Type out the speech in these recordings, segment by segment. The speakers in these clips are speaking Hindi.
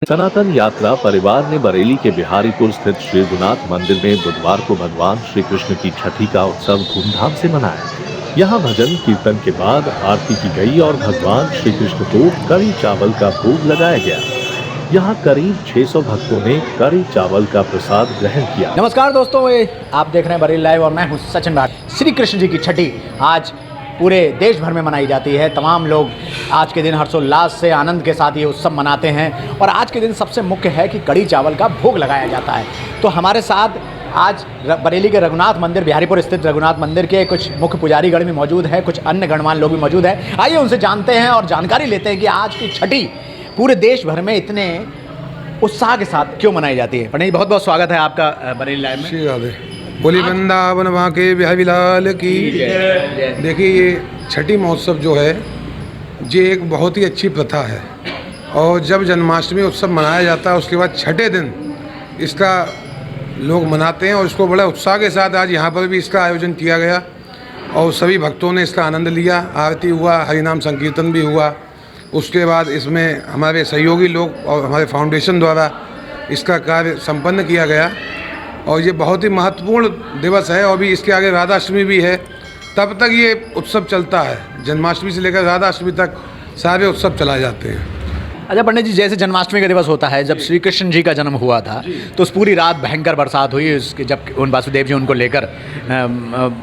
सनातन यात्रा परिवार ने बरेली के बिहारीपुर स्थित श्री रघुनाथ मंदिर में बुधवार को भगवान श्री कृष्ण की छठी का उत्सव धूमधाम से मनाया। यहाँ भजन कीर्तन के बाद आरती की गई और भगवान श्री कृष्ण को कड़ी चावल का भोग लगाया गया। यहाँ करीब 600 भक्तों ने कड़ी चावल का प्रसाद ग्रहण किया। नमस्कार दोस्तों, आप देख रहे हैं बरेली लाइव और मैं हूँ सचिन भाट। श्री कृष्ण जी की छठी आज पूरे देश भर में मनाई जाती है। तमाम लोग आज के दिन हर्षोल्लास से आनंद के साथ ये उत्सव मनाते हैं और आज के दिन सबसे मुख्य है कि कड़ी चावल का भोग लगाया जाता है। तो हमारे साथ आज बरेली के रघुनाथ मंदिर, बिहारीपुर स्थित रघुनाथ मंदिर के कुछ मुख्य पुजारीगण भी मौजूद हैं, कुछ अन्य गणमान्य लोग भी मौजूद हैं। आइए उनसे जानते हैं और जानकारी लेते हैं कि आज की छठी पूरे देश भर में इतने उत्साह के साथ क्यों मनाई जाती है। पंडित जी, बहुत बहुत स्वागत है आपका बरेली लाइव में। बोली वृंदावन वहाँ के बिहारी लाल की। देखिए, ये छठी महोत्सव जो है ये एक बहुत ही अच्छी प्रथा है और जब जन्माष्टमी उत्सव मनाया जाता है उसके बाद छठे दिन इसका लोग मनाते हैं और इसको बड़ा उत्साह के साथ आज यहाँ पर भी इसका आयोजन किया गया और सभी भक्तों ने इसका आनंद लिया। आरती हुआ, हरिनाम संकीर्तन भी हुआ। उसके बाद इसमें हमारे सहयोगी लोग और हमारे फाउंडेशन द्वारा इसका कार्य संपन्न किया गया और ये बहुत ही महत्वपूर्ण दिवस है। और भी इसके आगे राधाष्टमी भी है, तब तक ये उत्सव चलता है। जन्माष्टमी से लेकर राधाष्टमी तक सारे उत्सव चलाए जाते हैं। अच्छा पंडित जी, जैसे जन्माष्टमी का दिवस होता है, जब श्री कृष्ण जी का जन्म हुआ था तो उस पूरी रात भयंकर बरसात हुई उसके, जब उन वासुदेव जी उनको लेकर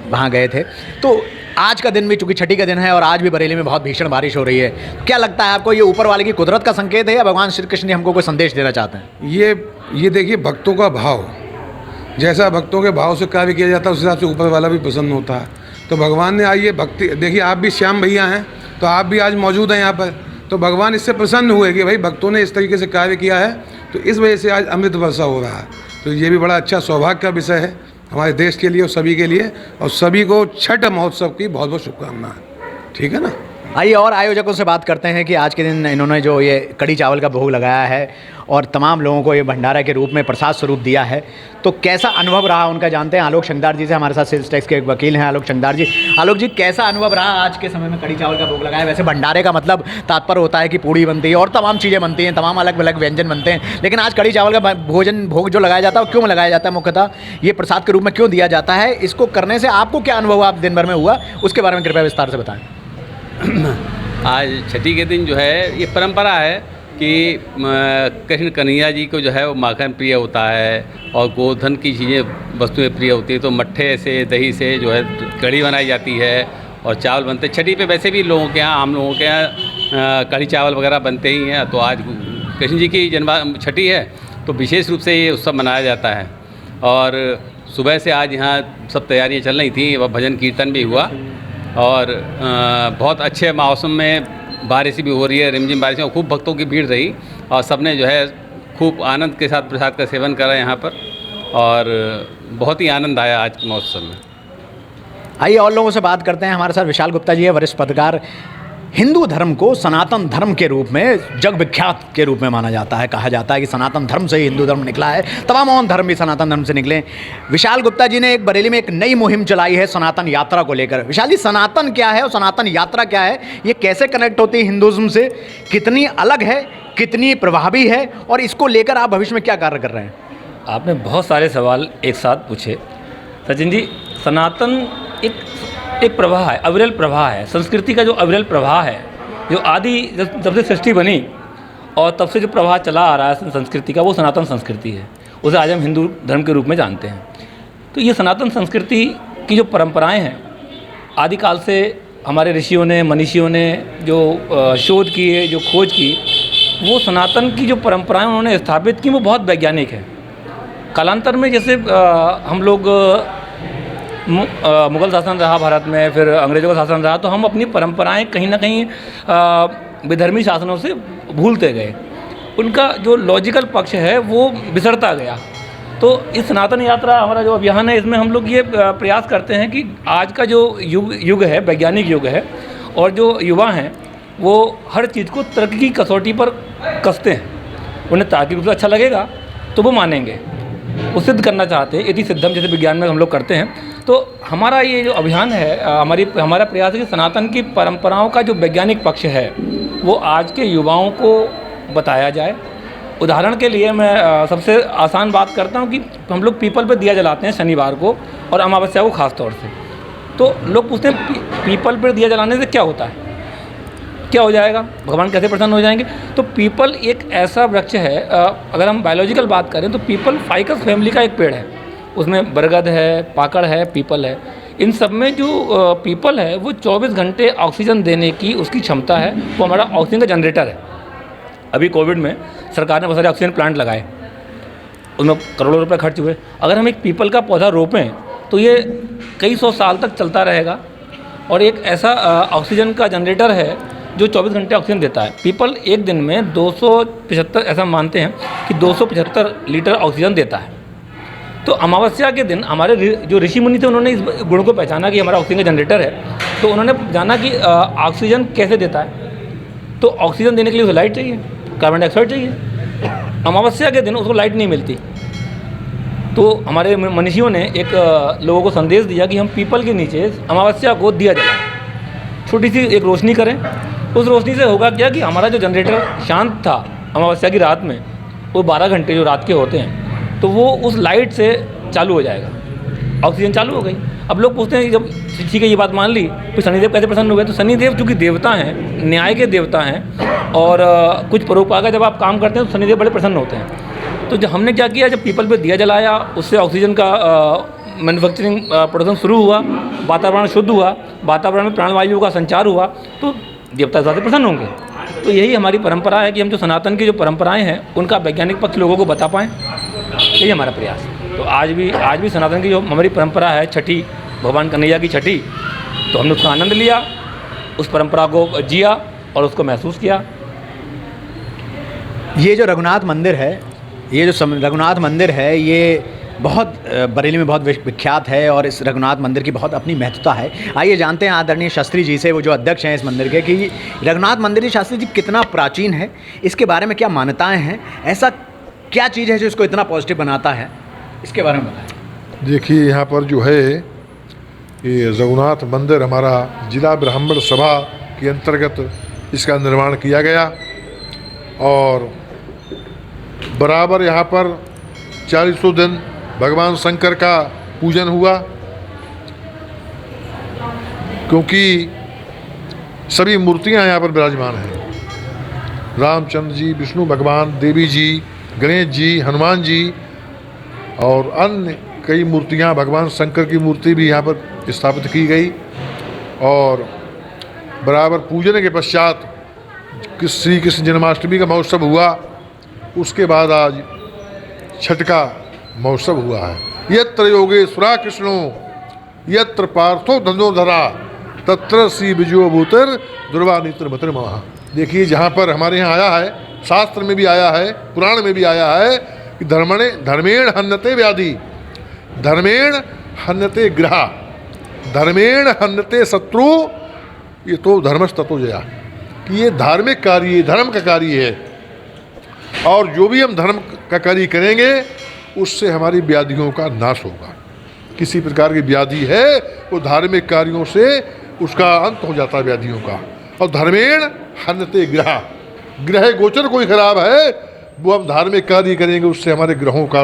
वहाँ गए थे। तो आज का दिन भी चूंकि छठी का दिन है और आज भी बरेली में बहुत भीषण बारिश हो रही है, क्या लगता है आपको, ये ऊपर वाले की कुदरत का संकेत है या भगवान श्री कृष्ण जी हमको कोई संदेश देना चाहते हैं? ये देखिए, भक्तों का भाव, जैसा भक्तों के भाव से कार्य किया जाता है उस हिसाब से ऊपर वाला भी प्रसन्न होता है। तो भगवान ने आज ये भक्ति, देखिए आप भी श्याम भैया हैं तो आप भी आज मौजूद हैं यहाँ पर, तो भगवान इससे प्रसन्न हुए कि भाई भक्तों ने इस तरीके से कार्य किया है, तो इस वजह से आज अमृत वर्षा हो रहा है। तो ये भी बड़ा अच्छा सौभाग्य का विषय है हमारे देश के लिए और सभी के लिए, और सभी को छठ महोत्सव की बहुत बहुत शुभकामनाएं। ठीक है ना। आइए और आयोजकों से बात करते हैं कि आज के दिन इन्होंने जो ये कड़ी चावल का भोग लगाया है और तमाम लोगों को ये भंडारा के रूप में प्रसाद स्वरूप दिया है, तो कैसा अनुभव रहा उनका जानते हैं। आलोक शंकदार जी से हमारे साथ सेल्स टैक्स के एक वकील हैं आलोक शंकदार जी। आलोक जी, कैसा अनुभव रहा आज के समय में कड़ी चावल का भोग लगाया? वैसे भंडारे का मतलब तात्पर्य होता है कि पूड़ी बनती है और तमाम चीज़ें बनती हैं, तमाम अलग अलग व्यंजन बनते हैं, लेकिन आज कड़ी चावल का भोग जो लगाया जाता है वो क्यों लगाया जाता है, मुख्यतः ये प्रसाद के रूप में क्यों दिया जाता है? इसको करने से आपको क्या अनुभव आप दिन भर में हुआ, उसके बारे में कृपया विस्तार से बताएँ। आज छठी के दिन जो है ये परंपरा है कि कृष्ण कन्हैया जी को जो है वो माखन प्रिय होता है और गोधन की चीज़ें वस्तुएं प्रिय होती है। तो मट्ठे से, दही से जो है कढ़ी बनाई जाती है और चावल बनते हैं। छठी पे वैसे भी लोगों के यहाँ, आम लोगों के यहाँ कढ़ी चावल वगैरह बनते ही हैं। तो आज कृष्ण जी की छठी है तो विशेष रूप से ये उत्सव मनाया जाता है। और सुबह से आज यहाँ सब तैयारियाँ चल रही थी, वह भजन कीर्तन भी हुआ और बहुत अच्छे मौसम में बारिश भी हो रही है, रिमझिम बारिश में खूब भक्तों की भीड़ रही और सबने जो है खूब आनंद के साथ प्रसाद का सेवन करा यहाँ पर और बहुत ही आनंद आया आज के महोत्सव में। आइए और लोगों से बात करते हैं। हमारे साथ विशाल गुप्ता जी है, वरिष्ठ पत्रकार। हिंदू धर्म को सनातन धर्म के रूप में जग विख्यात के रूप में माना जाता है, कहा जाता है कि सनातन धर्म से ही हिंदू धर्म निकला है, तमाम और धर्म भी सनातन धर्म से निकले। विशाल गुप्ता जी ने एक बरेली में एक नई मुहिम चलाई है सनातन यात्रा को लेकर। विशाल जी, सनातन क्या है और सनातन यात्रा क्या है, ये कैसे कनेक्ट होती है हिंदुज़्म से, कितनी अलग है, कितनी प्रभावी है और इसको लेकर आप भविष्य में क्या कार्य कर रहे हैं? आपने बहुत सारे सवाल एक साथ पूछे सचिन जी। सनातन एक प्रवाह है, अविरल प्रवाह है, संस्कृति का जो अविरल प्रवाह है, जो आदि जब से सृष्टि बनी और तब से जो प्रवाह चला आ रहा है संस्कृति का, वो सनातन संस्कृति है। उसे आज हम हिंदू धर्म के रूप में जानते हैं। तो ये सनातन संस्कृति की जो परंपराएं हैं, आदिकाल से हमारे ऋषियों ने, मनीषियों ने जो शोध किए, जो खोज की, वो सनातन की जो परंपराएं उन्होंने स्थापित की वो बहुत वैज्ञानिक है। कालांतर में जैसे हम लोग मुग़ल शासन रहा भारत में, फिर अंग्रेज़ों का शासन रहा, तो हम अपनी परंपराएं कहीं ना कहीं विधर्मी शासनों से भूलते गए। उनका जो लॉजिकल पक्ष है वो बिसरता गया। तो इस सनातन यात्रा हमारा जो अभियान है, इसमें हम लोग ये प्रयास करते हैं कि आज का जो युग है, वैज्ञानिक युग है, और जो युवा हैं वो हर चीज़ को तर्क की कसौटी पर कसते हैं। उन्हें तार्किक रूप से अच्छा लगेगा तो वो मानेंगे, वो सिद्ध करना चाहते हैं, यदि सिद्धम जैसे विज्ञान में हम लोग करते हैं। तो हमारा ये जो अभियान है, हमारा प्रयास है कि सनातन की परंपराओं का जो वैज्ञानिक पक्ष है वो आज के युवाओं को बताया जाए उदाहरण के लिए मैं सबसे आसान बात करता हूँ कि हम लोग पीपल पे दिया जलाते हैं शनिवार को और अमावस्या को ख़ास तौर से। तो लोग पूछते हैं पीपल पर दिया जलाने से क्या होता है, क्या हो जाएगा, भगवान कैसे प्रसन्न हो जाएंगे। तो पीपल एक ऐसा वृक्ष है, अगर हम बायोलॉजिकल बात करें तो पीपल फाइकस फैमिली का एक पेड़ है। उसमें बरगद है, पाकड़ है, पीपल है। इन सब में जो पीपल है वो 24 घंटे ऑक्सीजन देने की उसकी क्षमता है। वो हमारा ऑक्सीजन का जनरेटर है। अभी कोविड में सरकार ने बहुत सारे ऑक्सीजन प्लांट लगाए, उसमें करोड़ों रुपए खर्च हुए। अगर हम एक पीपल का पौधा रोपें तो ये कई सौ साल तक चलता रहेगा और एक ऐसा ऑक्सीजन का जनरेटर है जो 24 घंटे ऑक्सीजन देता है। पीपल एक दिन में 275, ऐसा मानते हैं कि 275 लीटर ऑक्सीजन देता है। तो अमावस्या के दिन हमारे जो ऋषि मुनि थे उन्होंने इस गुण को पहचाना कि हमारा ऑक्सीजन का जनरेटर है। तो उन्होंने जाना कि ऑक्सीजन कैसे देता है। तो ऑक्सीजन देने के लिए उसे लाइट चाहिए, कार्बन डाइऑक्साइड चाहिए। अमावस्या के दिन उसको लाइट नहीं मिलती। तो हमारे मनीषियों ने एक लोगों को संदेश दिया कि हम पीपल के नीचे अमावस्या को दिया जलाएं, छोटी सी एक रोशनी करें। उस रोशनी से होगा क्या कि हमारा जो जनरेटर शांत था अमावस्या की रात में, वो 12 घंटे जो रात के होते हैं, तो वो उस लाइट से चालू हो जाएगा, ऑक्सीजन चालू हो गई। अब लोग पूछते हैं कि जब ठीक है ये बात मान ली तो शनिदेव कैसे प्रसन्न हुए। तो शनिदेव चूँकि देवता हैं, न्याय के देवता हैं और कुछ परोपकार का जब आप काम करते हैं तो शनिदेव बड़े प्रसन्न होते हैं। तो जब हमने क्या किया, जब पीपल पे दिया जलाया, उससे ऑक्सीजन का मैन्युफैक्चरिंग प्रोडक्शन शुरू हुआ, वातावरण शुद्ध हुआ, वातावरण में प्राणवायु का संचार हुआ, तो देवता ज़्यादा प्रसन्न होंगे। तो यही हमारी परंपरा है कि हम जो सनातन की जो परंपराएं हैं उनका वैज्ञानिक पक्ष लोगों को बता पाएँ, यही हमारा प्रयास है। तो आज भी सनातन की जो हमारी परंपरा है, छठी, भगवान कन्हैया की छठी, तो हमने उसका आनंद लिया, उस परंपरा को जिया और उसको महसूस किया। ये जो रघुनाथ मंदिर है, रघुनाथ मंदिर है, ये बहुत बरेली में बहुत विख्यात है और इस रघुनाथ मंदिर की बहुत अपनी महत्वता है। आइए जानते हैं आदरणीय शास्त्री जी से, वो जो अध्यक्ष हैं इस मंदिर के, कि रघुनाथ मंदिर जी शास्त्री जी कितना प्राचीन है, इसके बारे में क्या मान्यताएं हैं, ऐसा क्या चीज़ है जो इसको इतना पॉजिटिव बनाता है, इसके बारे में बताएं। देखिए, यहाँ पर जो है ये रघुनाथ मंदिर हमारा जिला ब्राह्मण सभा के अंतर्गत इसका निर्माण किया गया और बराबर यहाँ पर 40 दिन भगवान शंकर का पूजन हुआ, क्योंकि सभी मूर्तियाँ यहाँ पर विराजमान हैं। रामचंद्र जी, विष्णु भगवान, देवी जी, गणेश जी, हनुमान जी और अन्य कई मूर्तियाँ, भगवान शंकर की मूर्ति भी यहाँ पर स्थापित की गई। और बराबर पूजन के पश्चात श्री कृष्ण जन्माष्टमी का महोत्सव हुआ। उसके बाद आज छठ का महोत्सव हुआ है। यत्र योगेश्वरा कृष्णो यत्र पार्थो धनुर्धरा तत्र श्री विजयो भूतिर दुर्वानित्र मतिर महा। देखिए, जहाँ पर हमारे यहाँ आया है, शास्त्र में भी आया है, पुराण में भी आया है कि धर्मेण हन्यते व्याधि, धर्मेण हन्यते ग्रहा, धर्मेण हन्यते शत्रु, ये तो धर्मस्ततो जया, कि ये धार्मिक कार्य, धर्म का कार्य है। और जो भी हम धर्म का कार्य करेंगे उससे हमारी व्याधियों का नाश होगा। किसी प्रकार की व्याधि है वो धार्मिक कार्यों से उसका अंत हो जाता है व्याधियों का। और धर्मेण हन्यते ग्रह, ग्रह गोचर कोई खराब है वो हम धार्मिक कार्य करेंगे उससे हमारे ग्रहों का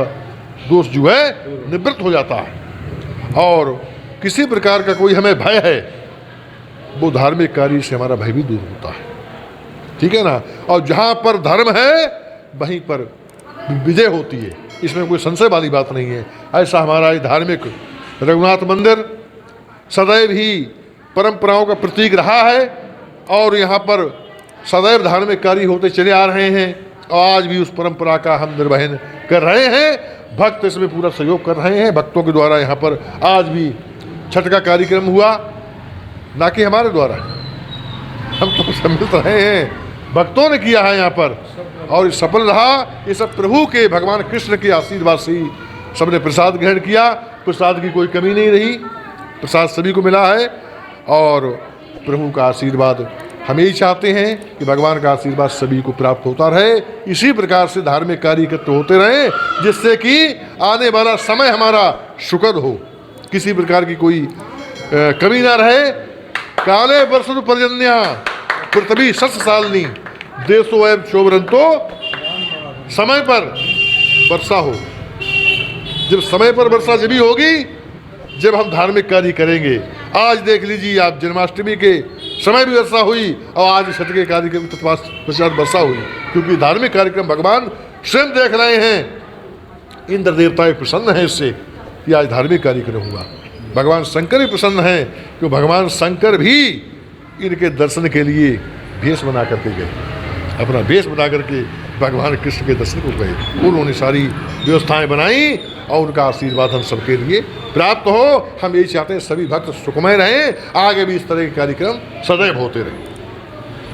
दोष जो है निवृत्त हो जाता है। और किसी प्रकार का कोई हमें भय है वो धार्मिक कार्य से हमारा भय भी दूर होता है, ठीक है ना। और जहाँ पर धर्म है वहीं पर विजय होती है, इसमें कोई संशय वाली बात नहीं है। ऐसा हमारा ये धार्मिक रघुनाथ मंदिर सदैव ही परंपराओं का प्रतीक रहा है और यहाँ पर सदैव धार्मिक कार्य होते चले आ रहे हैं और आज भी उस परंपरा का हम निर्वहन कर रहे हैं। भक्त इसमें पूरा सहयोग कर रहे हैं। भक्तों के द्वारा यहाँ पर आज भी छठ का कार्यक्रम हुआ, ना कि हमारे द्वारा, हम तो सम्मिलित रहे हैं, भक्तों ने किया है यहाँ पर और सफल रहा। ये सब प्रभु के, भगवान कृष्ण के आशीर्वाद से सबने प्रसाद ग्रहण किया। प्रसाद की कोई कमी नहीं रही, प्रसाद सभी को मिला है और प्रभु का आशीर्वाद हम यही चाहते हैं कि भगवान का आशीर्वाद सभी को प्राप्त होता रहे। इसी प्रकार से धार्मिक कार्य एकत्र होते रहे जिससे कि आने वाला समय हमारा सुखद हो, किसी प्रकार की कोई कमी ना रहे। काले वर्षु पर्जन्या पृथ्वी 6 सालनी देशो एवं शोभरंतो समय पर वर्षा हो। जब समय पर वर्षा जब भी होगी जब हम धार्मिक कार्य करेंगे। आज देख लीजिए आप, जन्माष्टमी के समय भी वर्षा हुई और आज छठ के कार्यक्रम के पश्चात वर्षा हुई, क्योंकि धार्मिक कार्यक्रम भगवान स्वयं देख रहे हैं। इंद्र देवता भी प्रसन्न है इससे कि आज धार्मिक कार्यक्रम हुआ। भगवान शंकर भी प्रसन्न हैं कि भगवान शंकर भी इनके दर्शन के लिए भेष बना करके गए, अपना भेष बना करके भगवान कृष्ण के दर्शन को गए। उन्होंने सारी व्यवस्थाएं बनाई और उनका आशीर्वाद हम सबके लिए प्राप्त हो। हम यही चाहते हैं सभी भक्त सुखमय रहें, आगे भी इस तरह के कार्यक्रम सदैव होते रहें।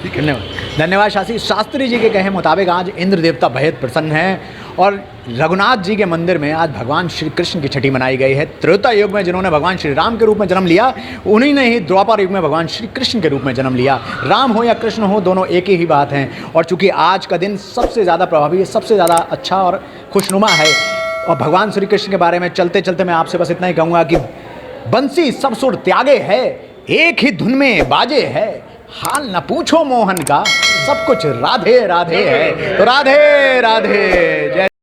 ठीक है, धन्यवाद। धन्यवाद शास्त्री जी के कहे मुताबिक आज इंद्र देवता बेहद प्रसन्न हैं और रघुनाथ जी के मंदिर में आज भगवान श्री कृष्ण की छठी मनाई गई है। त्रेता युग में जिन्होंने भगवान श्री राम के रूप में जन्म लिया, उन्हीं ने ही द्वापर युग में भगवान श्री कृष्ण के रूप में जन्म लिया। राम हो या कृष्ण हो, दोनों एक ही बात हैं। और चूंकि आज का दिन सबसे ज़्यादा प्रभावी है, सबसे ज़्यादा अच्छा और खुशनुमा है, और भगवान श्री कृष्ण के बारे में चलते चलते मैं आपसे बस इतना ही कहूँगा कि बंसी सब सुर त्यागे है, एक ही धुन में बाजे है, हाल न पूछो मोहन का, सब कुछ राधे राधे है। तो राधे राधे। जय